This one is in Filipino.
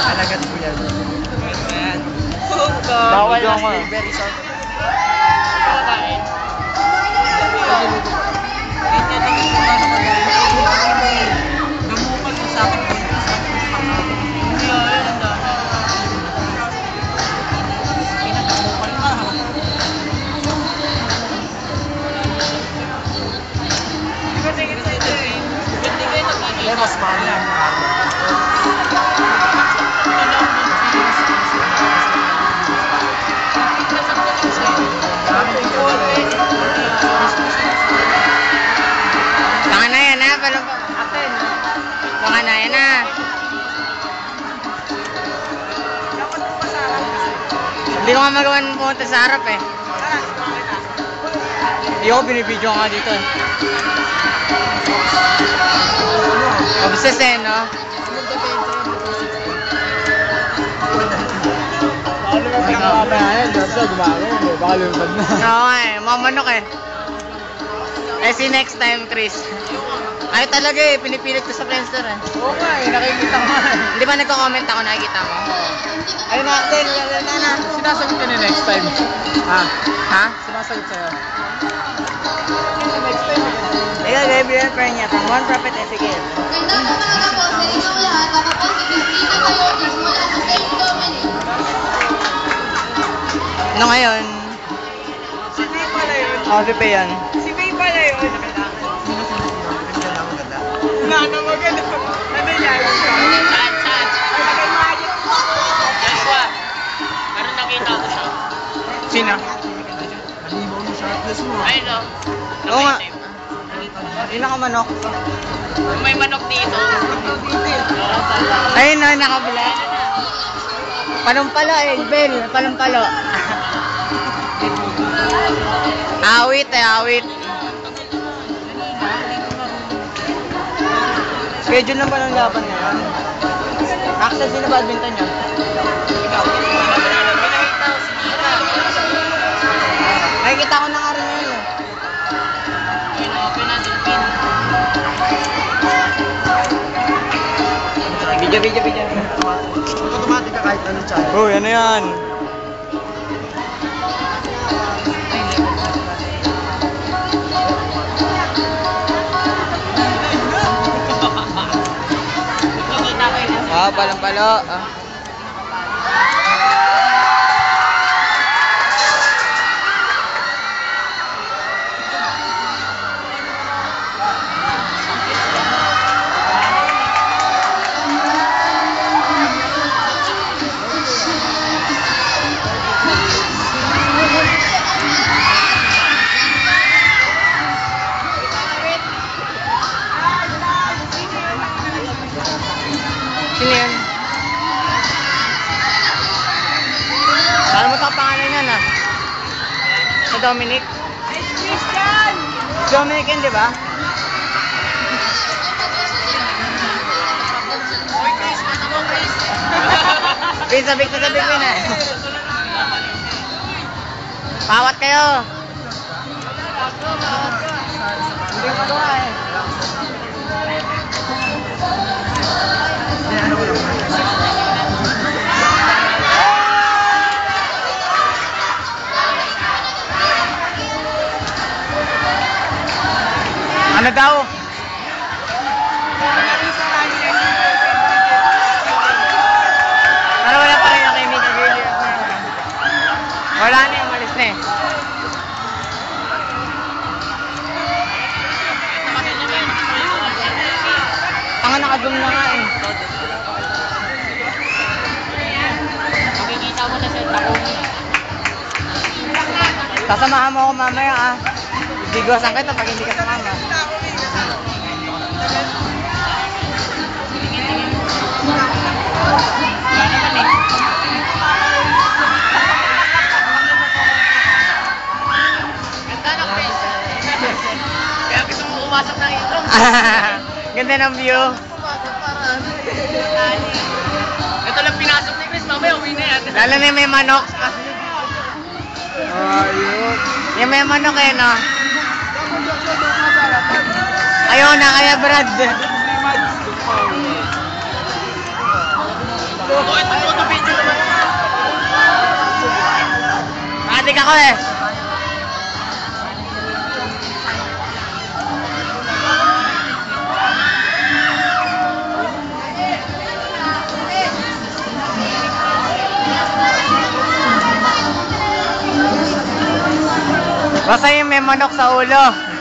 Alagat ko yan. Bawal na very soft. Mas mahal yan. Baka na yan ha, palang atin. Baka na yan ha. Hindi ko nga magawan pumunta sa harap eh. Hindi ako binibidyo nga dito eh. Obses eh, no? Oo nga eh, mamanok eh. Eh si next time, Chris. Ay talaga eh, pinipilit ko sa Friendster eh. Oo nga eh, nakikita ko nga eh. Hindi ba nagko-comment ako, nakikita mo? Ay natin, na. Sinasagot ka na next time. Ha? Ha? Sumasagot sa'yo. Ikaw, Gabriel Pernia, from One Prophet Ezekiel. Gandang umaga po sa inyong lahat. Ako po si Christina Coyotes mula sa St. Dominic. Ano ngayon? Si May pala yun. Oh, si Pe yan. Si May pala yun. Wala na maganda. Ano yan? Saan? Joshua, parang nakita ko siya. Sino? Halimaw yung shortlist mo. Ayun o. Oo nga. Ilan ka manok? May manok dito. Ayun na, nakabila. Palumpalo eh, Bel. Palumpalo. Awit eh, awit. Schedule na ba ng laban na yan? Axel, sino badminton nyo? Ikaw. Nakikita ko na nga rin yun eh. Ayun o, pinadulpin. Video. Automatic ka kahit anong channel. Oh, ano yan? Nakikita ko yun. Ah, palumpalo. Ah. Sino yun? Alam mo ito ang pangalan niya na? Si Dominic? Christian! Dominic yun, di ba? Sabik ko na. Pawat kayo. Hindi ko magawa eh. Ano daw? Ano wala pa rin yung kay Mika Gillian? Wala na yung malis na eh. Tanga nakadum na nga eh. Makikita mo na sa Takumi. Sasamahan mo ako mamaya ah. Bigwasan kita pag hindi ka sumama. Kaya gusto mo pumasok ng intro. Ganda ng view. Ito lang pinasok ni Chris, mamaya uwi na yan. Lalo na yung may manok. Ayun. Yung may manok eh no. na kaya Brad. Oh, ito video naman. Adik ako eh. Basta yung may manok sa ulo.